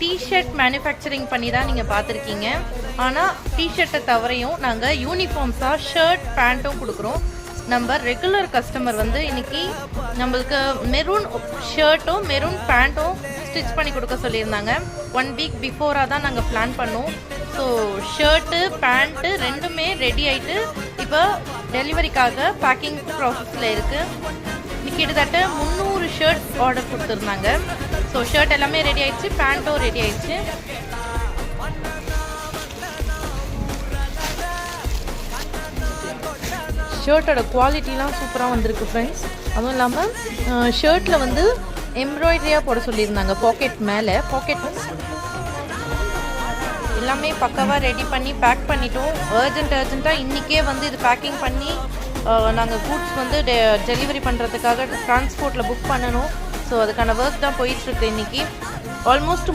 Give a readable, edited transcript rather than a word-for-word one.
T shirt manufacturing பண்ணி தான் நீங்கள் பார்த்துருக்கீங்க. ஆனால் டிஷர்ட்டை தவிரையும் நாங்கள் யூனிஃபார்ம்ஸாக ஷர்ட் பேண்ட்டும் கொடுக்குறோம். நம்ம ரெகுலர் கஸ்டமர் வந்து இன்றைக்கி நம்மளுக்கு மெரூன் ஷர்ட்டும் மெரூன் பேண்ட்டும் ஸ்டிச் பண்ணி கொடுக்க சொல்லியிருந்தாங்க. 1 வீக் பிஃபோராக தான் நாங்கள் பிளான் பண்ணோம். ஸோ ஷர்ட்டு பேண்ட்டு ரெண்டுமே ரெடி ஆகிட்டு இப்போ டெலிவரிக்காக பேக்கிங் ப்ராசஸில் இருக்குது. கிட்டத்தட்ட 300 ஷர்ட் ஆர்டர் கொடுத்துருந்தாங்க. ஸோ ஷர்ட் எல்லாமே ரெடி ஆயிடுச்சு, பேண்ட்டும் ரெடி ஆயிடுச்சு. ஷர்ட்டோட குவாலிட்டிலாம் சூப்பராக வந்திருக்கு ஃப்ரெண்ட்ஸ். அதுவும் இல்லாமல் ஷர்ட்டில் வந்து எம்ப்ராய்டரியாக போட சொல்லியிருந்தாங்க. பாக்கெட் மேலே பாக்கெட் எல்லாமே பக்காவாக ரெடி பண்ணி பேக் பண்ணிட்டோம். அர்ஜென்ட்டாக இன்றைக்கே வந்து இது பேக்கிங் பண்ணி நாங்கள் கூட்ஸ் வந்து டெலிவரி பண்ணுறதுக்காக டிரான்ஸ்போர்ட்டில் புக் பண்ணணும். ஸோ அதுக்கான ஒர்க் தான் போயிட்டுருக்கு. இன்றைக்கி ஆல்மோஸ்ட்